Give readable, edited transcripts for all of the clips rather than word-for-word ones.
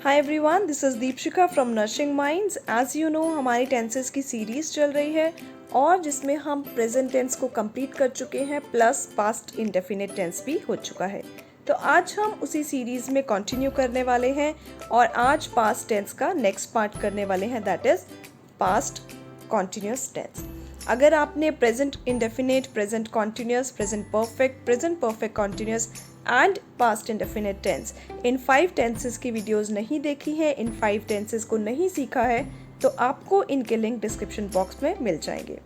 Hi everyone, this is Deepshikha from nursing minds. As you know हमारी tenses की series चल रही है और जिसमें हम प्रेजेंट टेंस को कंप्लीट कर चुके हैं प्लस पास्ट इंडेफिनिट टेंस भी हो चुका है। तो आज हम उसी सीरीज़ में कंटिन्यू करने वाले हैं और आज पास्ट टेंस का नेक्स्ट पार्ट करने वाले हैं, that is past continuous tense. अगर आपने present indefinite, present continuous, present perfect continuous and past indefinite tense in 5 tenses की वीडियोस नहीं देखी है, इन 5 टेंसेस को नहीं सीखा है, तो आपको इनके लिंक डिस्क्रिप्शन बॉक्स में मिल जाएंगे।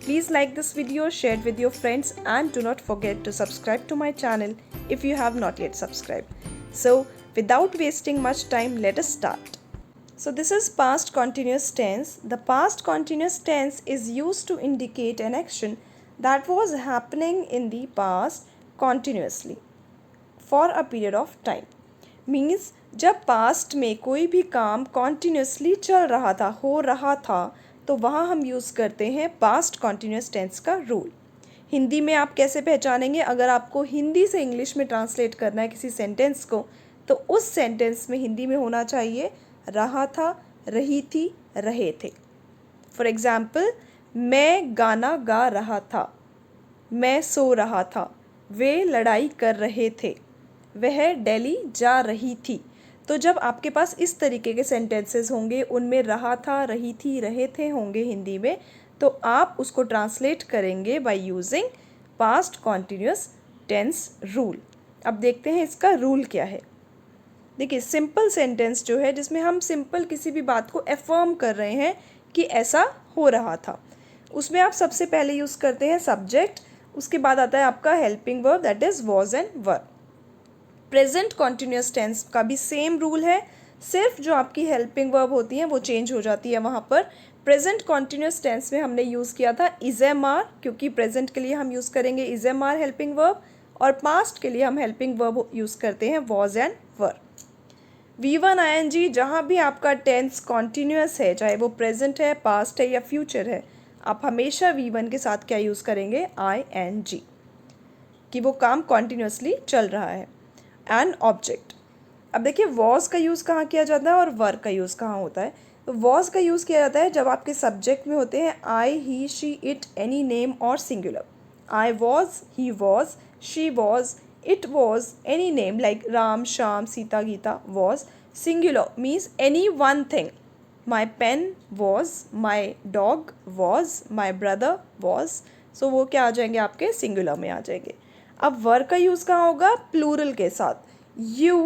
Please like this video, share it with your friends and do not forget to subscribe to my channel if you have not yet subscribed. So without wasting much time, let us start. So this is past continuous tense. The past continuous tense is used to indicate an action that was happening in the past continuously for a period of time. Means जब past में कोई भी काम continuously चल रहा था, हो रहा था, तो वहाँ हम यूज़ करते हैं past continuous tense का रूल। हिंदी में आप कैसे पहचानेंगे? अगर आपको हिंदी से इंग्लिश में ट्रांसलेट करना है किसी सेंटेंस को, तो उस सेंटेंस में हिंदी में होना चाहिए रहा था, रही थी, रहे थे। फॉर एग्ज़ाम्पल, मैं गाना गा रहा था, मैं सो रहा था, वे लड़ाई कर रहे थे, वह दिल्ली जा रही थी। तो जब आपके पास इस तरीके के सेंटेंसेस होंगे, उनमें रहा था, रही थी, रहे थे होंगे हिंदी में, तो आप उसको ट्रांसलेट करेंगे by using past continuous tense rule. अब देखते हैं इसका रूल क्या है। देखिए, सिंपल सेंटेंस जो है जिसमें हम सिंपल किसी भी बात को एफर्म कर रहे हैं कि ऐसा हो रहा था, उसमें आप सबसे पहले यूज़ करते हैं सब्जेक्ट, उसके बाद आता है आपका helping verb, that is was and were. Present continuous tense का भी सेम रूल है, सिर्फ जो आपकी हेल्पिंग वर्ब होती हैं वो चेंज हो जाती है। वहाँ पर प्रेजेंट कॉन्टिन्यूस टेंस में हमने यूज़ किया था इज़ एम आर, क्योंकि प्रेजेंट के लिए हम यूज़ करेंगे is am are helping verb, और पास्ट के लिए हम हेल्पिंग वर्ब यूज़ करते हैं was and were. V1 ING, जहाँ भी आपका टेंस कॉन्टीन्यूअस है, चाहे वो प्रेजेंट है, पास्ट है या फ्यूचर है, आप हमेशा V1 के साथ क्या यूज़ करेंगे? ING, कि वो काम कॉन्टीन्यूअसली चल रहा है। एंड ऑब्जेक्ट, अब देखिए वॉज का यूज़ कहाँ किया जाता है और वर का यूज़ कहाँ होता है। तो वॉज का यूज़ किया जाता है जब आपके सब्जेक्ट में होते हैं आई, ही, शी, इट, एनी नेम और singular. I was, he was, she was, it was, any name like Ram, Sham, Sita, Geeta was. Singular means any one thing. My pen was, my dog was, my brother was. So वो क्या आ जाएंगे? आपके singular में आ जाएंगे। अब verb का use कहाँ होगा? प्लूरल के साथ। you,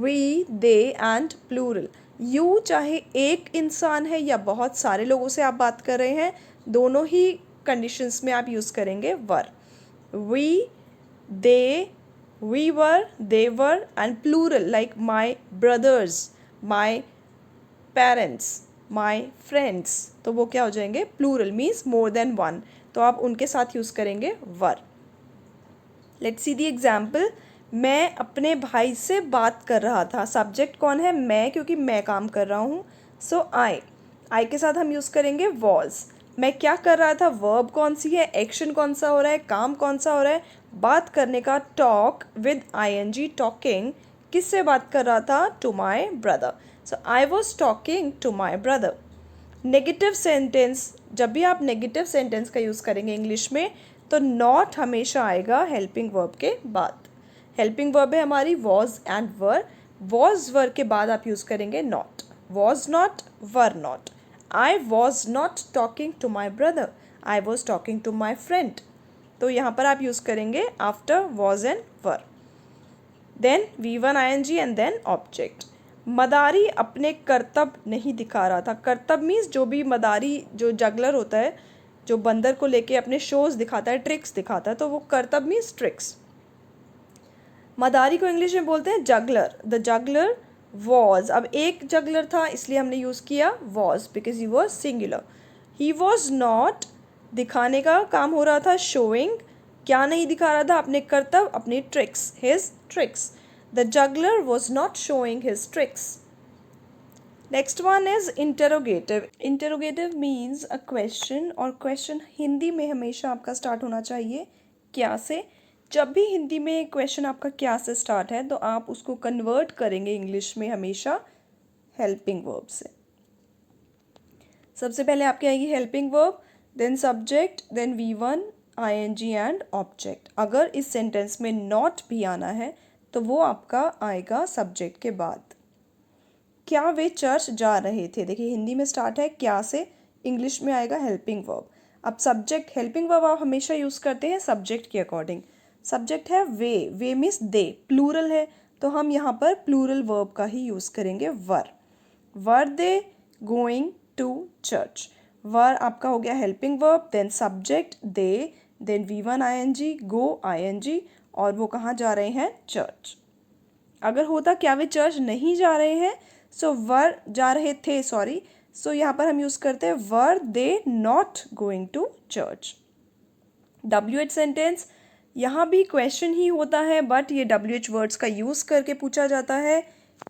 we, they and plural. you चाहे एक इंसान है या बहुत सारे लोगों से आप बात कर रहे हैं, दोनों ही कंडीशंस में आप यूज़ करेंगे verb. we, they, we were, they were, and plural like my brothers, my parents, my friends, तो वो क्या हो जाएंगे? Plural means more than one, तो आप उनके साथ यूज़ करेंगे वर। लेट्स सी दी एग्जाम्पल, मैं अपने भाई से बात कर रहा था। सब्जेक्ट कौन है? मैं, क्योंकि मैं काम कर रहा हूँ। सो आई के साथ हम यूज़ करेंगे वॉज। मैं क्या कर रहा था? वर्ब कौन सी है? एक्शन कौन सा हो रहा है? काम कौन सा हो रहा है? बात करने का टॉक विद ING, टॉकिंग। किससे बात कर रहा था? To my brother. So I was talking to my brother. Negative sentence, जब भी आप नेगेटिव सेंटेंस का यूज़ करेंगे इंग्लिश में, तो नॉट हमेशा आएगा हेल्पिंग वर्ब के बाद। हेल्पिंग वर्ब है हमारी was and were. Was were के बाद आप यूज़ करेंगे not. Was not, were not. I was not talking to my brother, I was talking to my friend. तो यहाँ पर आप यूज़ करेंगे after was and were. Then V1 ING and then object. मदारी अपने करतब नहीं दिखा रहा था। करतब मीन्स जो भी मदारी, जो जगलर होता है, जो बंदर को लेके अपने शोज दिखाता है, ट्रिक्स दिखाता है, तो वो करतब मीन्स ट्रिक्स। मदारी को इंग्लिश में बोलते हैं जगलर। द जगलर वॉज, अब एक जगलर था इसलिए हमने यूज़ किया was because he was singular. He was not, दिखाने का काम हो रहा था, शोइंग, क्या नहीं दिखा रहा था? अपने करतब, अपनी tricks, his tricks. The juggler was not showing his tricks. Next one is interrogative. Interrogative means a question, और क्वेश्चन हिंदी में हमेशा आपका स्टार्ट होना चाहिए क्या से। जब भी हिंदी में क्वेश्चन आपका क्या से स्टार्ट है, तो आप उसको कन्वर्ट करेंगे इंग्लिश में हमेशा हेल्पिंग वर्ब से। सबसे पहले आपकी आएगी helping verb, then subject, then V1, ING and object. अगर इस सेंटेंस में नॉट भी आना है तो वो आपका आएगा सब्जेक्ट के बाद। क्या वे चर्च जा रहे थे, देखिए हिंदी में स्टार्ट है क्या से, इंग्लिश में आएगा हेल्पिंग वर्ब। अब सब्जेक्ट, हेल्पिंग वर्ब आप हमेशा यूज़ करते हैं सब्जेक्ट के अकॉर्डिंग। सब्जेक्ट है वे मीन्स दे, प्लूरल है तो हम यहाँ पर प्लूरल वर्ब का ही यूज़ करेंगे, वर दे गोइंग टू चर्च। वर आपका हो गया helping verb, then subject they, then V1 ING, go ING, और वो कहाँ जा रहे हैं, चर्च। अगर होता क्या वे चर्च नहीं जा रहे हैं, सो वर जा रहे थे, सॉरी, सो यहाँ पर हम यूज़ करते हैं were they not going to church. WH sentence, यहाँ भी क्वेश्चन ही होता है बट ये WH वर्ड्स का यूज़ करके पूछा जाता है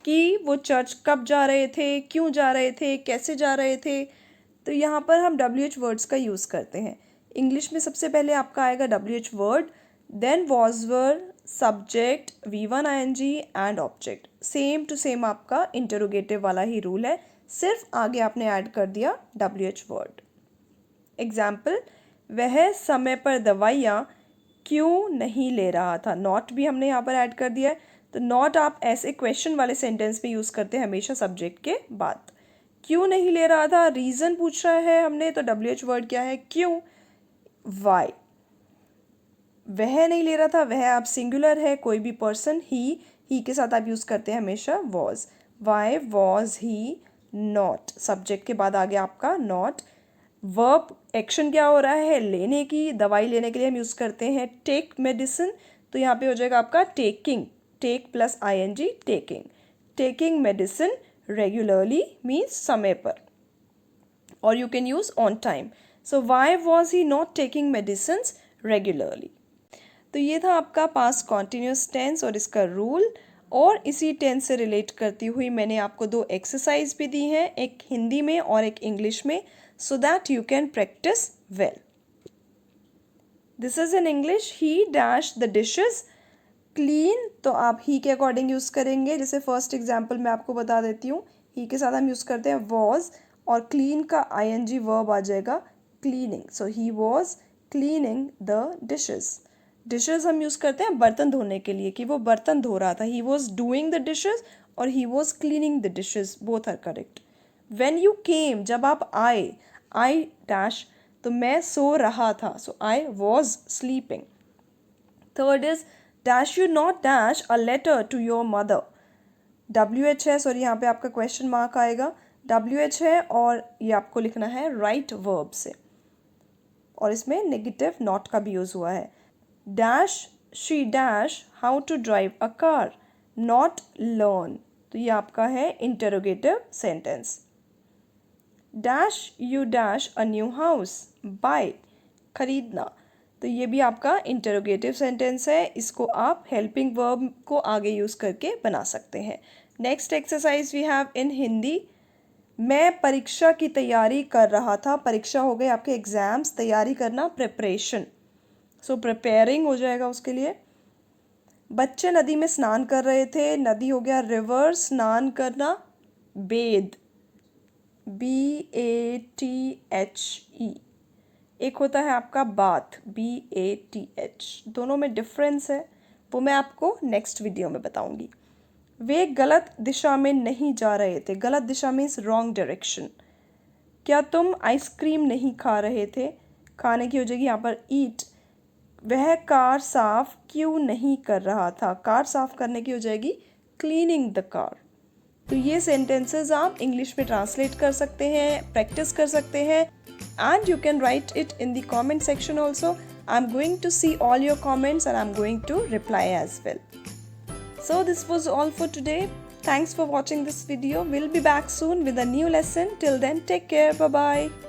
कि वो चर्च कब जा रहे थे, क्यों जा रहे थे, कैसे जा रहे थे, तो यहाँ पर हम WH वर्ड्स का यूज़ करते हैं। इंग्लिश में सबसे पहले आपका आएगा WH word, then was were, subject, V1 ING and object. Same to same आपका इंटरोगेटिव वाला ही रूल है, सिर्फ आगे आपने ऐड कर दिया WH वर्ड। एग्जाम्पल, वह समय पर दवाइयाँ क्यों नहीं ले रहा था, नॉट भी हमने यहाँ पर ऐड कर दिया है। तो नॉट आप ऐसे क्वेश्चन वाले सेंटेंस में यूज़ करते हैं हमेशा सब्जेक्ट के बाद। क्यों नहीं ले रहा था, रीज़न पूछ रहा है हमने, तो WH वर्ड क्या है, क्यों, वाई। वह नहीं ले रहा था, वह आप सिंगुलर है, कोई भी पर्सन, ही के साथ आप यूज़ करते हैं हमेशा was. Y was he not, subject के बाद आ गया आपका नॉट। वर्ब एक्शन क्या हो रहा है, लेने की, दवाई लेने के लिए हम यूज़ करते हैं टेक मेडिसिन, तो यहाँ पे हो जाएगा आपका taking, take plus ING, taking. Taking medicine regularly means समय पर, और you can use on time. So why was he not taking medicines regularly. तो ये था आपका पास्ट कॉन्टिन्यूस टेंस और इसका रूल, और इसी टेंस से रिलेट करती हुई मैंने आपको 2 एक्सरसाइज भी दी हैं, एक हिंदी में और एक इंग्लिश में, so that you can practice well. This is in English, he dash the dishes clean, तो आप he के अकॉर्डिंग यूज़ करेंगे। जैसे फर्स्ट एग्जाम्पल मैं आपको बता देती हूँ, he के साथ हम यूज़ करते हैं was, और clean का ING वर्ब आ जाएगा cleaning, so he was cleaning the dishes। dishes हम यूज़ करते हैं बर्तन धोने के लिए, कि वो बर्तन धो रहा था, he was doing the dishes और he was cleaning the dishes, both are correct। when you came, जब आप आए, I dash, तो मैं सो रहा था, so I was sleeping। Third is dash you not dash a letter to your mother। WH है, sorry यहाँ पे आपका क्वेश्चन मार्क आएगा, WH है और ये आपको लिखना है राइट वर्ब से, और इसमें नेगेटिव नॉट का भी यूज़ हुआ है। dash she dash how to drive a car, not learn, तो ये आपका है interrogative sentence. Dash you dash a new house, buy, खरीदना, तो ये भी आपका इंटरोगेटिव सेंटेंस है, इसको आप हेल्पिंग वर्ब को आगे यूज़ करके बना सकते हैं। Next exercise we have in Hindi, मैं परीक्षा की तैयारी कर रहा था, परीक्षा हो गए आपके एग्ज़ाम्स, तैयारी करना प्रिपरेशन, सो प्रिपेयरिंग हो जाएगा उसके लिए। बच्चे नदी में स्नान कर रहे थे, नदी हो गया रिवर, स्नान करना बेद, BATHE। एक होता है आपका बाथ, BATH। दोनों में डिफरेंस है, वो मैं आपको नेक्स्ट वीडियो में बताऊंगी। वे गलत दिशा में नहीं जा रहे थे, गलत दिशा मीन्स रॉन्ग डायरेक्शन। क्या तुम आइसक्रीम नहीं खा रहे थे, खाने की हो जाएगी यहाँ पर ईट। वह कार साफ क्यों नहीं कर रहा था, कार साफ करने की हो जाएगी क्लीनिंग द कार। तो ये सेंटेंसेस आप इंग्लिश में ट्रांसलेट कर सकते हैं, प्रैक्टिस कर सकते हैं, and you can write it in the comment section also. I am going to see all your comments and I am going to reply as well. So this was all for today. Thanks for watching this video. We'll be back soon with a new lesson. Till then, take care. Bye bye.